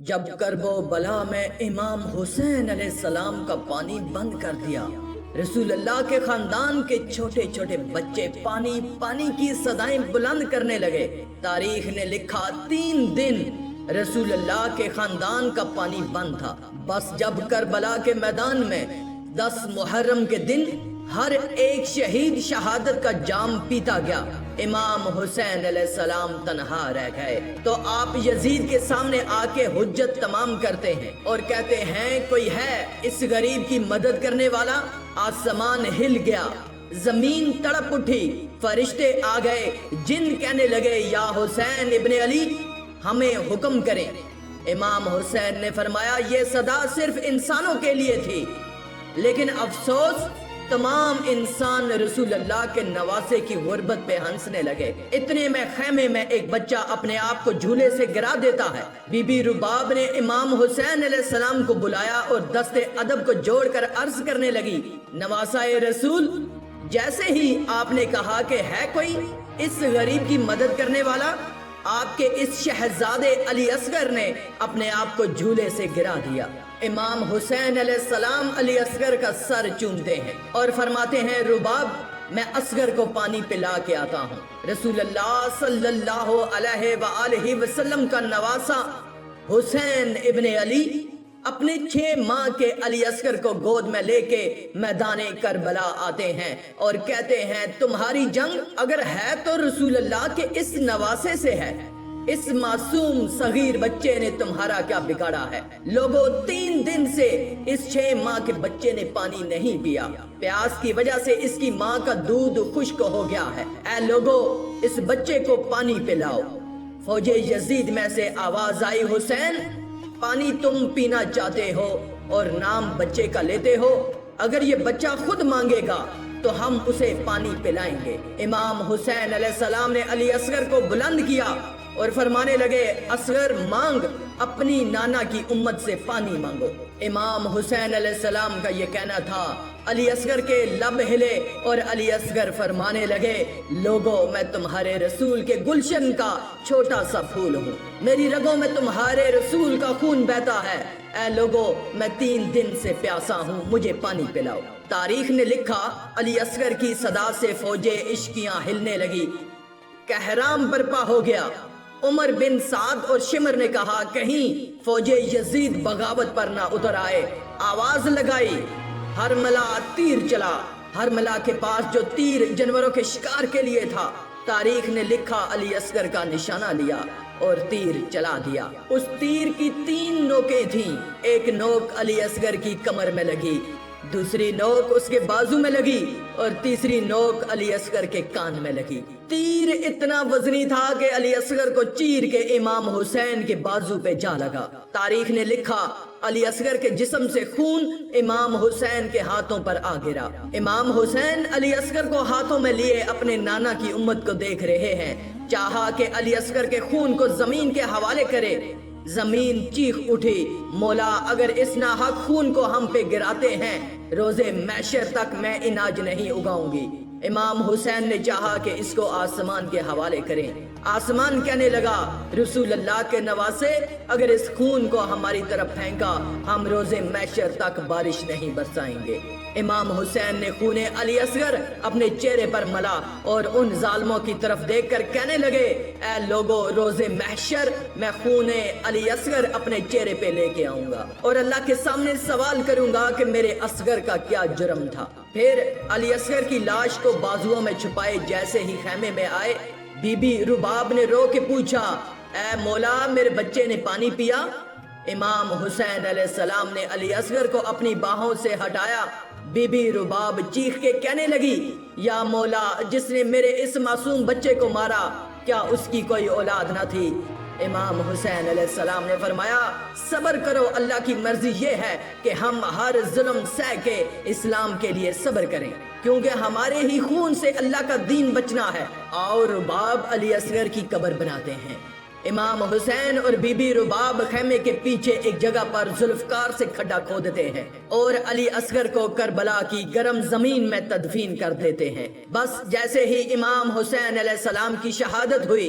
جب کرب و بلا میں امام حسین علیہ السلام کا پانی بند کر دیا، رسول اللہ کے خاندان کے چھوٹے چھوٹے بچے پانی پانی کی صدائیں بلند کرنے لگے۔ تاریخ نے لکھا 3 دن رسول اللہ کے خاندان کا پانی بند تھا۔ بس جب کربلا کے میدان میں 10 محرم کے دن ہر ایک شہید شہادت کا جام پیتا گیا، امام حسین علیہ السلام تنہا رہ گئے، تو آپ یزید کے سامنے آ کے حجت تمام کرتے ہیں اور کہتے ہیں کوئی ہے اس غریب کی مدد کرنے والا؟ آسمان ہل گیا، زمین تڑپ اٹھی، فرشتے آ گئے، جن کہنے لگے یا حسین ابن علی ہمیں حکم کریں۔ امام حسین نے فرمایا یہ صدا صرف انسانوں کے لیے تھی، لیکن افسوس تمام انسان رسول اللہ کے نواسے کی غربت پہ ہنسنے لگے۔ اتنے میں خیمے میں ایک بچہ اپنے آپ کو جھولے سے گرا دیتا ہے۔ بی بی رباب نے امام حسین علیہ السلام کو بلایا اور دست ادب کو جوڑ کر عرض کرنے لگی، نواسائے رسول، جیسے ہی آپ نے کہا کہ ہے کوئی اس غریب کی مدد کرنے والا، آپ کے اس شہزادے علی اصغر نے اپنے آپ کو جھولے سے گرا دیا۔ امام حسین علیہ السلام علی اصغر کا سر چومتے ہیں اور فرماتے ہیں رباب میں اصغر کو پانی پلا کے آتا ہوں۔ رسول اللہ صلی اللہ علیہ وآلہ وسلم کا نواسا حسین ابن علی اپنے 6 ماہ کے علی اصغر کو گود میں لے کے میدان کربلا آتے ہیں اور کہتے ہیں تمہاری جنگ اگر ہے تو رسول اللہ کے اس نواسے سے ہے، اس معصوم صغیر بچے نے تمہارا کیا بگاڑا ہے؟ لوگوں 3 دن سے اس 6 ماہ کے بچے نے پانی نہیں پیا، پیاس کی وجہ سے اس کی ماں کا دودھ خشک ہو گیا ہے، اے لوگوں اس بچے کو پانی پلاؤ۔ فوج یزید میں سے آواز آئی حسین پانی تم پینا چاہتے ہو اور نام بچے کا لیتے ہو، اگر یہ بچہ خود مانگے گا تو ہم اسے پانی پلائیں گے۔ امام حسین علیہ السلام نے علی اصغر کو بلند کیا اور فرمانے لگے اصغر مانگ، اپنی نانا کی امت سے پانی مانگو۔ امام حسین علیہ السلام کا یہ کہنا تھا، علی اصغر کے لب ہلے اور علی اصغر فرمانے لگے لوگوں میں تمہارے رسول کے گلشن کا چھوٹا سا پھول ہوں، میری رگوں میں تمہارے رسول کا خون بہتا ہے، اے لوگوں میں 3 دن سے پیاسا ہوں، مجھے پانی پلاؤ۔ تاریخ نے لکھا علی اصغر کی صدا سے فوجیں عشقیاں ہلنے لگی، کہرام برپا ہو گیا۔ عمر بن سعد اور شمر نے کہا کہیں فوج یزید بغاوت پر نہ اتر آئے، آواز لگائی، ہرملا تیر چلا۔ ہرملا کے پاس جو تیر جانوروں کے شکار کے لیے تھا، تاریخ نے لکھا علی اصغر کا نشانہ لیا اور تیر چلا دیا۔ اس تیر کی 3 نوکیں تھیں، ایک نوک علی اصغر کی کمر میں لگی، دوسری نوک اس کے بازو میں لگی اور تیسری نوک علی اصغر کے کان میں لگی۔ تیر اتنا وزنی تھا کہ علی اصغر کو چیر کے امام حسین کے بازو پہ جا لگا۔ تاریخ نے لکھا علی اصغر کے جسم سے خون امام حسین کے ہاتھوں پر آ گرا۔ امام حسین علی اصغر کو ہاتھوں میں لیے اپنے نانا کی امت کو دیکھ رہے ہیں، چاہا کہ علی اصغر کے خون کو زمین کے حوالے کرے۔ زمین چیخ اٹھی، مولا اگر اس ناحق خون کو ہم پہ گراتے ہیں، روزے محشر تک میں اناج نہیں اگاؤں گی۔ امام حسین نے چاہا کہ اس کو آسمان کے حوالے کریں۔ آسمان کہنے لگا رسول اللہ کے نواسے اگر اس خون کو ہماری طرف پھینکا، ہم روزے محشر تک بارش نہیں برسائیں گے۔ امام حسین نے خون علی اصغر اپنے چہرے پر ملا اور ان ظالموں کی طرف دیکھ کر کہنے لگے اے لوگو روزے محشر میں خون علی اصغر اپنے چہرے پہ لے کے آؤں گا اور اللہ کے سامنے سوال کروں گا کہ میرے اصغر کا کیا جرم تھا۔ پھر علی اصغر کی لاش کو بازوؤں میں چھپائے جیسے ہی خیمے میں آئے، بی بی رباب نے رو کے پوچھا اے مولا میرے بچے نے پانی پیا؟ امام حسین علیہ السلام نے علی اصغر کو اپنی باہوں سے ہٹایا۔ بی بی رباب چیخ کے کہنے لگی یا مولا جس نے میرے اس معصوم بچے کو مارا کیا اس کی کوئی اولاد نہ تھی؟ امام حسین علیہ السلام نے فرمایا صبر کرو، اللہ کی مرضی یہ ہے کہ ہم ہر ظلم سہ کے اسلام کے لیے صبر کریں، کیونکہ ہمارے ہی خون سے اللہ کا دین بچنا ہے۔ اور رباب علی اصغر کی قبر بناتے ہیں۔ امام حسین اور بی بی رباب خیمے کے پیچھے ایک جگہ پر ذوالفقار سے کھڈا کھودتے ہیں اور علی اصغر کو کربلا کی گرم زمین میں تدفین کر دیتے ہیں۔ بس جیسے ہی امام حسین علیہ السلام کی شہادت ہوئی،